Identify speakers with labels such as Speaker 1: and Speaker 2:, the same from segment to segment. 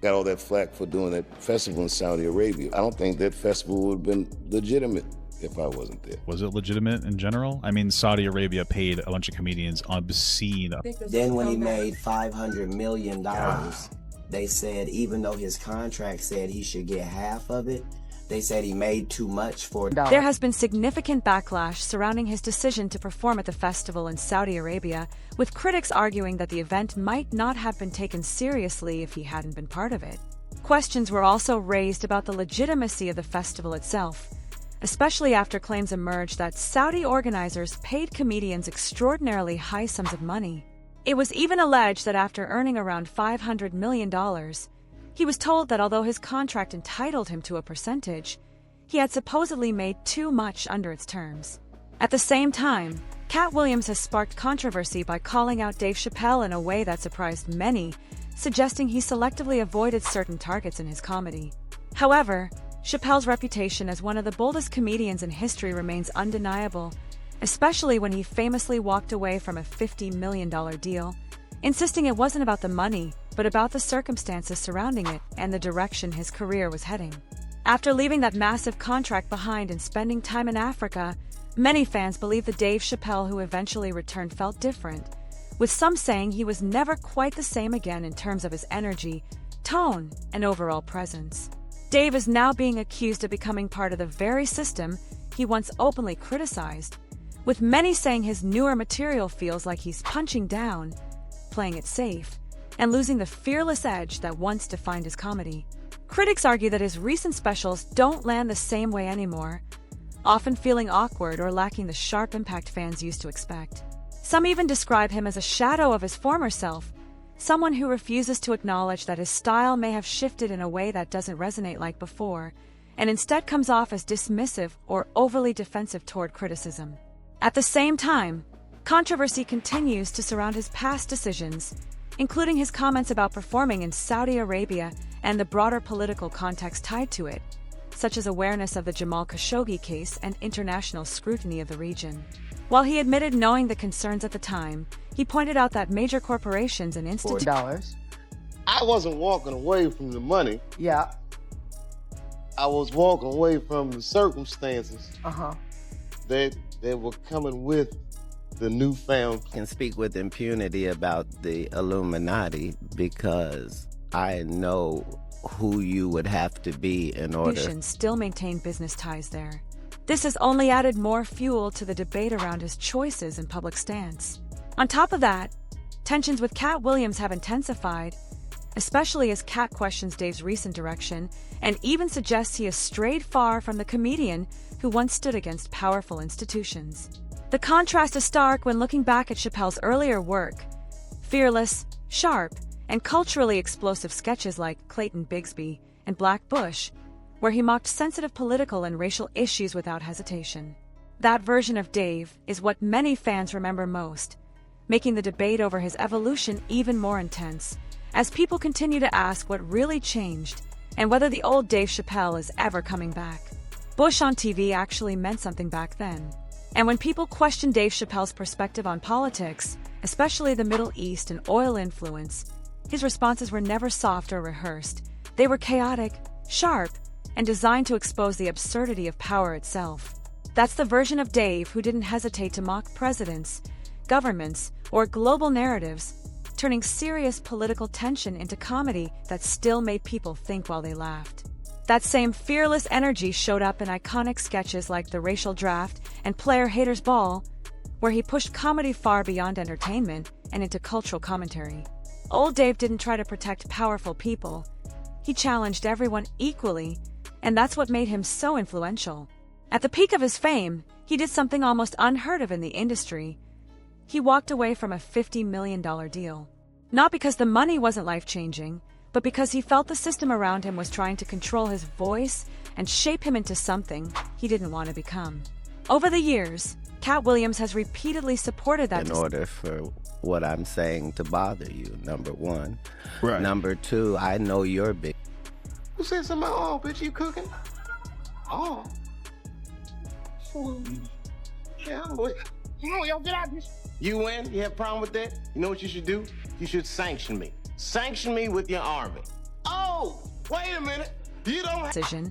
Speaker 1: got all that flack for doing that festival in Saudi Arabia. I don't think that festival would have been legitimate if I wasn't there.
Speaker 2: Was it legitimate in general? I mean, Saudi Arabia paid a bunch of comedians obscene.
Speaker 3: Then when he made $500 million, they said even though his contract said he should get half of it, they said he made too much for it.
Speaker 4: There has been significant backlash surrounding his decision to perform at the festival in Saudi Arabia, with critics arguing that the event might not have been taken seriously if he hadn't been part of it. Questions were also raised about the legitimacy of the festival itself, especially after claims emerged that Saudi organizers paid comedians extraordinarily high sums of money. It was even alleged that after earning around $500 million, he was told that although his contract entitled him to a percentage, he had supposedly made too much under its terms. At the same time, Katt Williams has sparked controversy by calling out Dave Chappelle in a way that surprised many, suggesting he selectively avoided certain targets in his comedy. However, Chappelle's reputation as one of the boldest comedians in history remains undeniable, especially when he famously walked away from a $50 million deal, insisting it wasn't about the money, but about the circumstances surrounding it and the direction his career was heading. After leaving that massive contract behind and spending time in Africa, many fans believe the Dave Chappelle who eventually returned felt different, with some saying he was never quite the same again in terms of his energy, tone, and overall presence. Dave is now being accused of becoming part of the very system he once openly criticized, with many saying his newer material feels like he's punching down, playing it safe, and losing the fearless edge that once defined his comedy. Critics argue that his recent specials don't land the same way anymore, often feeling awkward or lacking the sharp impact fans used to expect. Some even describe him as a shadow of his former self, someone who refuses to acknowledge that his style may have shifted in a way that doesn't resonate like before, and instead comes off as dismissive or overly defensive toward criticism. At the same time, controversy continues to surround his past decisions, including his comments about performing in Saudi Arabia and the broader political context tied to it, such as awareness of the Jamal Khashoggi case and international scrutiny of the region. While he admitted knowing the concerns at the time, he pointed out that major corporations and institutions...
Speaker 5: I wasn't walking away from the money.
Speaker 6: Yeah.
Speaker 5: I was walking away from the circumstances that were coming with the newfound.
Speaker 3: Can speak with impunity about the Illuminati because I know who you would have to be in order.
Speaker 4: Still maintain business ties there. This has only added more fuel to the debate around his choices and public stance. On top of that, tensions with Katt Williams have intensified, especially as Katt questions Dave's recent direction and even suggests he has strayed far from the comedian who once stood against powerful institutions. The contrast is stark when looking back at Chappelle's earlier work. Fearless, sharp, and culturally explosive sketches like Clayton Bigsby and Black Bush, where he mocked sensitive political and racial issues without hesitation. That version of Dave is what many fans remember most, making the debate over his evolution even more intense, as people continue to ask what really changed and whether the old Dave Chappelle is ever coming back. Bush on TV actually meant something back then. And when people question Dave Chappelle's perspective on politics, especially the Middle East and oil influence, his responses were never soft or rehearsed. They were chaotic, sharp, and designed to expose the absurdity of power itself. That's the version of Dave who didn't hesitate to mock presidents, governments, or global narratives, turning serious political tension into comedy that still made people think while they laughed. That same fearless energy showed up in iconic sketches like The Racial Draft and Player Haters Ball, where he pushed comedy far beyond entertainment and into cultural commentary. Old Dave didn't try to protect powerful people. He challenged everyone equally, and that's what made him so influential. At the peak of his fame, he did something almost unheard of in the industry. He walked away from a $50 million deal. Not because the money wasn't life-changing, but because he felt the system around him was trying to control his voice and shape him into something he didn't want to become. Over the years, Katt Williams has repeatedly supported that
Speaker 3: in order for what I'm saying to bother you, number one.
Speaker 1: Right.
Speaker 3: Number two, I know you're big.
Speaker 5: Who said something about, oh, bitch, you cooking? Oh. Yeah, boy. Come on, y'all, get out of this. You win? You have a problem with that? You know what you should do? You should sanction me. Sanction me with your army. Oh! Whoa, wait a minute. You don't have
Speaker 4: decision,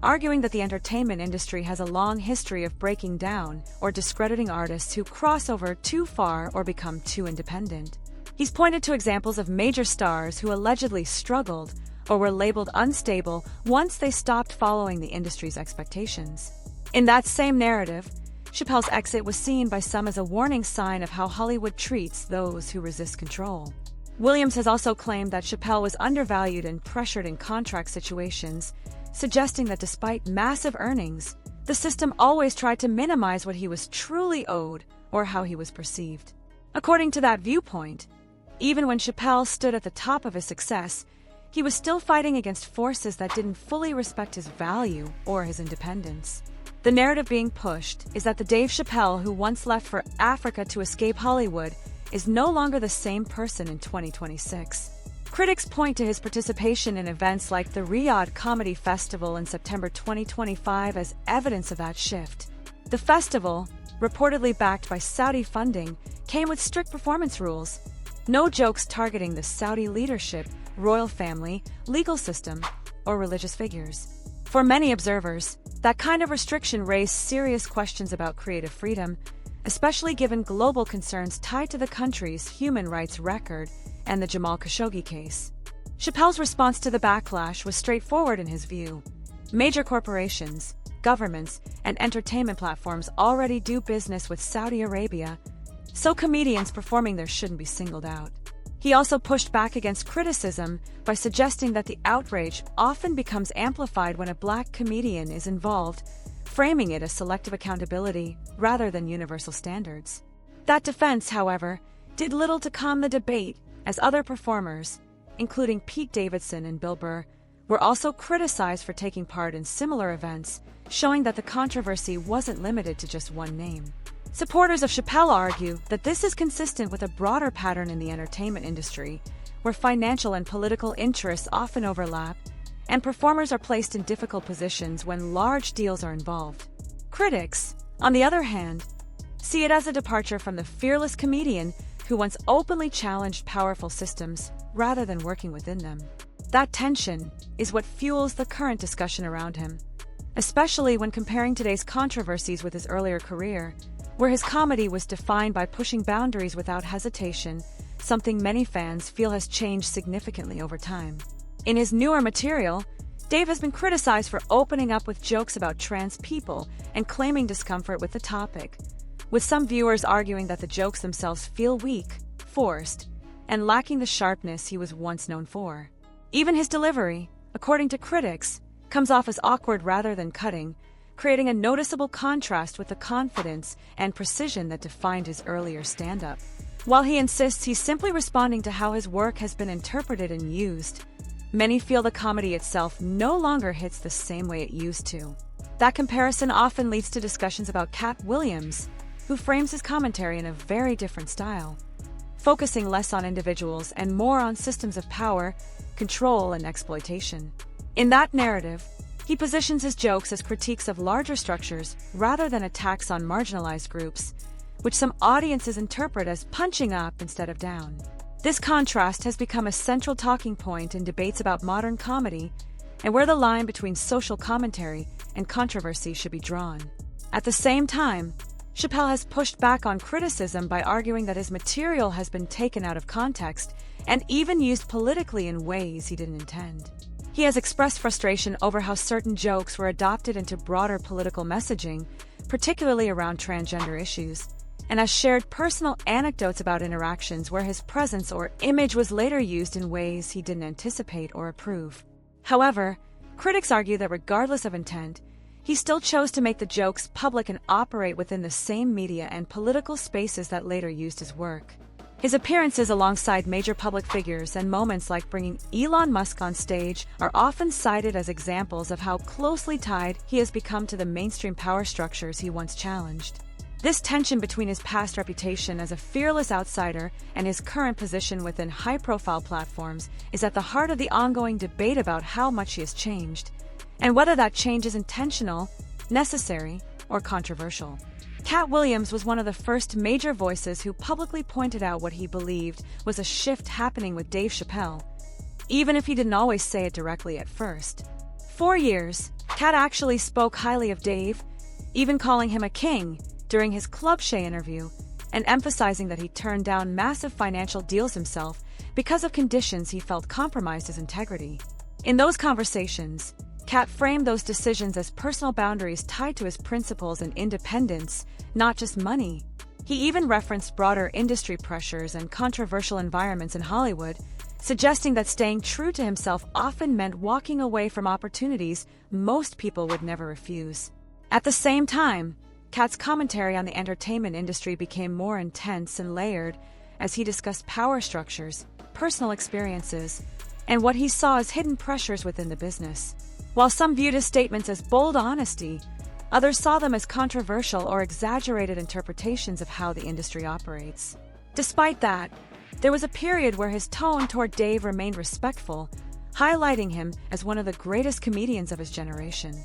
Speaker 4: arguing that the entertainment industry has a long history of breaking down or discrediting artists who cross over too far or become too independent. He's pointed to examples of major stars who allegedly struggled or were labeled unstable once they stopped following the industry's expectations. In that same narrative, Chappelle's exit was seen by some as a warning sign of how Hollywood treats those who resist control. Williams has also claimed that Chappelle was undervalued and pressured in contract situations, suggesting that despite massive earnings, the system always tried to minimize what he was truly owed or how he was perceived. According to that viewpoint, even when Chappelle stood at the top of his success, he was still fighting against forces that didn't fully respect his value or his independence. The narrative being pushed is that the Dave Chappelle who once left for Africa to escape Hollywood is no longer the same person in 2026. Critics point to his participation in events like the Riyadh Comedy Festival in September 2025 as evidence of that shift. The festival, reportedly backed by Saudi funding, came with strict performance rules. No jokes targeting the Saudi leadership, royal family, legal system, or religious figures. For many observers, that kind of restriction raised serious questions about creative freedom, especially given global concerns tied to the country's human rights record and the Jamal Khashoggi case. Chappelle's response to the backlash was straightforward in his view. Major corporations, governments, and entertainment platforms already do business with Saudi Arabia, so comedians performing there shouldn't be singled out. He also pushed back against criticism by suggesting that the outrage often becomes amplified when a black comedian is involved, framing it as selective accountability rather than universal standards. That defense, however, did little to calm the debate, as other performers, including Pete Davidson and Bill Burr, were also criticized for taking part in similar events, showing that the controversy wasn't limited to just one name. Supporters of Chappelle argue that this is consistent with a broader pattern in the entertainment industry, where financial and political interests often overlap, and performers are placed in difficult positions when large deals are involved. Critics, on the other hand, see it as a departure from the fearless comedian who once openly challenged powerful systems rather than working within them. That tension is what fuels the current discussion around him, especially when comparing today's controversies with his earlier career, where his comedy was defined by pushing boundaries without hesitation, something many fans feel has changed significantly over time. In his newer material, Dave has been criticized for opening up with jokes about trans people and claiming discomfort with the topic, with some viewers arguing that the jokes themselves feel weak, forced, and lacking the sharpness he was once known for. Even his delivery, according to critics, comes off as awkward rather than cutting, creating a noticeable contrast with the confidence and precision that defined his earlier stand-up. While he insists he's simply responding to how his work has been interpreted and used, many feel the comedy itself no longer hits the same way it used to. That comparison often leads to discussions about Katt Williams, who frames his commentary in a very different style, focusing less on individuals and more on systems of power, control, and exploitation. In that narrative, he positions his jokes as critiques of larger structures rather than attacks on marginalized groups, which some audiences interpret as punching up instead of down. This contrast has become a central talking point in debates about modern comedy and where the line between social commentary and controversy should be drawn. At the same time, Chappelle has pushed back on criticism by arguing that his material has been taken out of context and even used politically in ways he didn't intend. He has expressed frustration over how certain jokes were adopted into broader political messaging, particularly around transgender issues, and has shared personal anecdotes about interactions where his presence or image was later used in ways he didn't anticipate or approve. However, critics argue that regardless of intent, he still chose to make the jokes public and operate within the same media and political spaces that later used his work. His appearances alongside major public figures and moments like bringing Elon Musk on stage are often cited as examples of how closely tied he has become to the mainstream power structures he once challenged. This tension between his past reputation as a fearless outsider and his current position within high-profile platforms is at the heart of the ongoing debate about how much he has changed, and whether that change is intentional, necessary, or controversial. Katt Williams was one of the first major voices who publicly pointed out what he believed was a shift happening with Dave Chappelle, even if he didn't always say it directly at first. For years, Katt actually spoke highly of Dave, even calling him a king during his Club Shay interview, and emphasizing that he turned down massive financial deals himself because of conditions he felt compromised his integrity. In those conversations, Katt framed those decisions as personal boundaries tied to his principles and independence, not just money. He even referenced broader industry pressures and controversial environments in Hollywood, suggesting that staying true to himself often meant walking away from opportunities most people would never refuse. At the same time, Katt's commentary on the entertainment industry became more intense and layered as he discussed power structures, personal experiences, and what he saw as hidden pressures within the business. While some viewed his statements as bold honesty, others saw them as controversial or exaggerated interpretations of how the industry operates. Despite that, there was a period where his tone toward Dave remained respectful, highlighting him as one of the greatest comedians of his generation.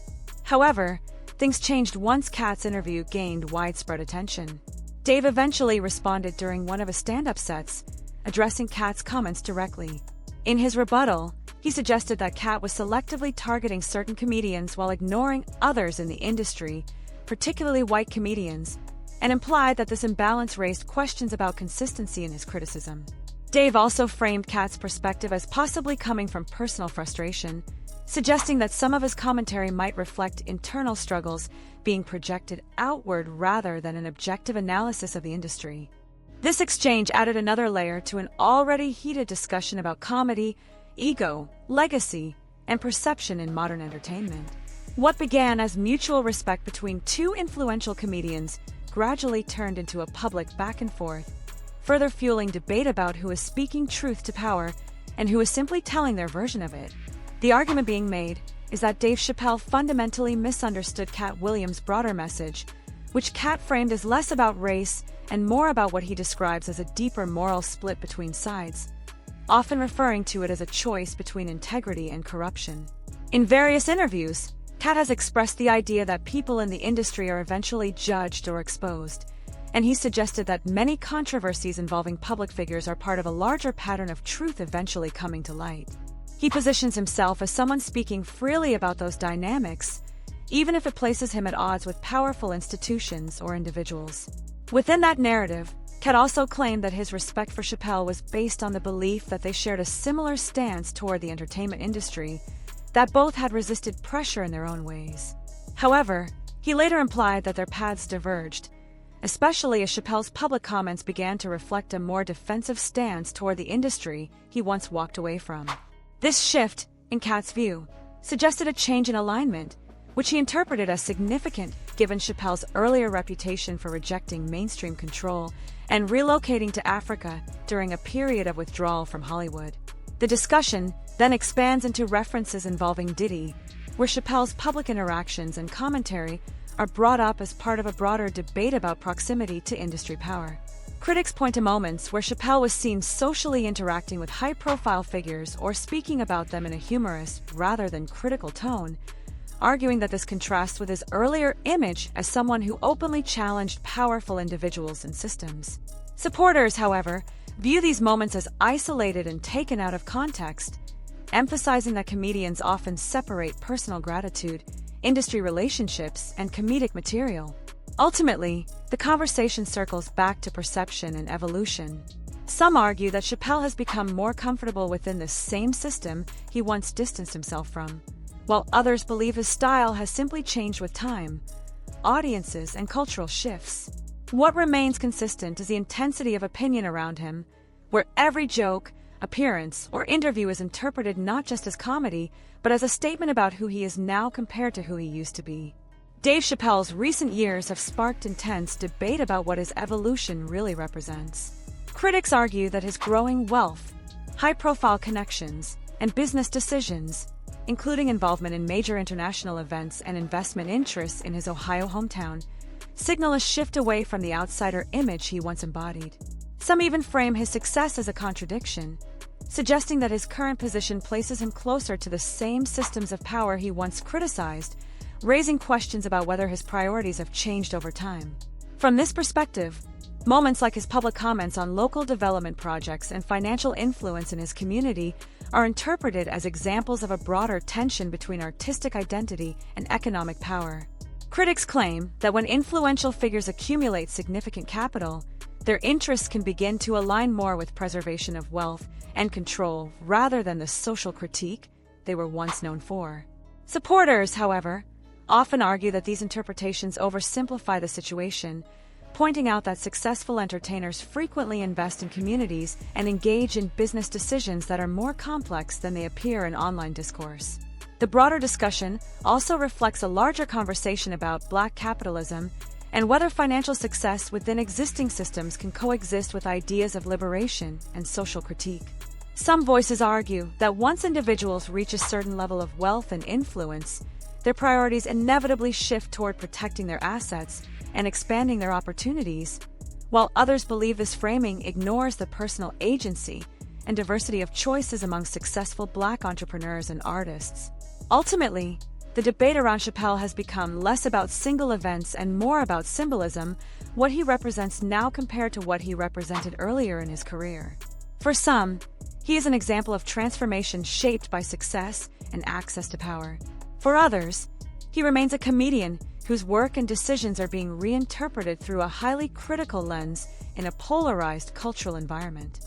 Speaker 4: However, things changed once Katt's interview gained widespread attention. Dave eventually responded during one of his stand-up sets, addressing Katt's comments directly. In his rebuttal, he suggested that Katt was selectively targeting certain comedians while ignoring others in the industry, particularly white comedians, and implied that this imbalance raised questions about consistency in his criticism. Dave also framed Katt's perspective as possibly coming from personal frustration, suggesting that some of his commentary might reflect internal struggles being projected outward rather than an objective analysis of the industry. This exchange added another layer to an already heated discussion about comedy, ego, legacy, and perception in modern entertainment. What began as mutual respect between two influential comedians gradually turned into a public back and forth, further fueling debate about who is speaking truth to power and who is simply telling their version of it. The argument being made is that Dave Chappelle fundamentally misunderstood Katt Williams' broader message, which Katt framed as less about race and more about what he describes as a deeper moral split between sides, often referring to it as a choice between integrity and corruption. In various interviews, Katt has expressed the idea that people in the industry are eventually judged or exposed, and he suggested that many controversies involving public figures are part of a larger pattern of truth eventually coming to light. He positions himself as someone speaking freely about those dynamics, even if it places him at odds with powerful institutions or individuals. Within that narrative, Katt also claimed that his respect for Chappelle was based on the belief that they shared a similar stance toward the entertainment industry, that both had resisted pressure in their own ways. However, he later implied that their paths diverged, especially as Chappelle's public comments began to reflect a more defensive stance toward the industry he once walked away from. This shift, in Katt's view, suggested a change in alignment, which he interpreted as significant given Chappelle's earlier reputation for rejecting mainstream control and relocating to Africa during a period of withdrawal from Hollywood. The discussion then expands into references involving Diddy, where Chappelle's public interactions and commentary are brought up as part of a broader debate about proximity to industry power. Critics point to moments where Chappelle was seen socially interacting with high-profile figures or speaking about them in a humorous rather than critical tone, arguing that this contrasts with his earlier image as someone who openly challenged powerful individuals and systems. Supporters, however, view these moments as isolated and taken out of context, emphasizing that comedians often separate personal gratitude, industry relationships, and comedic material. Ultimately, the conversation circles back to perception and evolution. Some argue that Chappelle has become more comfortable within the same system he once distanced himself from, while others believe his style has simply changed with time, audiences, and cultural shifts. What remains consistent is the intensity of opinion around him, where every joke, appearance, or interview is interpreted not just as comedy, but as a statement about who he is now compared to who he used to be. Dave Chappelle's recent years have sparked intense debate about what his evolution really represents. Critics argue that his growing wealth, high-profile connections, and business decisions, including involvement in major international events and investment interests in his Ohio hometown, signal a shift away from the outsider image he once embodied. Some even frame his success as a contradiction, suggesting that his current position places him closer to the same systems of power he once criticized, raising questions about whether his priorities have changed over time. From this perspective, moments like his public comments on local development projects and financial influence in his community are interpreted as examples of a broader tension between artistic identity and economic power. Critics claim that when influential figures accumulate significant capital, their interests can begin to align more with preservation of wealth and control rather than the social critique they were once known for. Supporters, however, often argue that these interpretations oversimplify the situation, pointing out that successful entertainers frequently invest in communities and engage in business decisions that are more complex than they appear in online discourse. The broader discussion also reflects a larger conversation about Black capitalism and whether financial success within existing systems can coexist with ideas of liberation and social critique. Some voices argue that once individuals reach a certain level of wealth and influence, their priorities inevitably shift toward protecting their assets and expanding their opportunities, while others believe this framing ignores the personal agency and diversity of choices among successful Black entrepreneurs and artists. Ultimately, the debate around Chappelle has become less about single events and more about symbolism, what he represents now compared to what he represented earlier in his career. For some, he is an example of transformation shaped by success and access to power. For others, he remains a comedian whose work and decisions are being reinterpreted through a highly critical lens in a polarized cultural environment.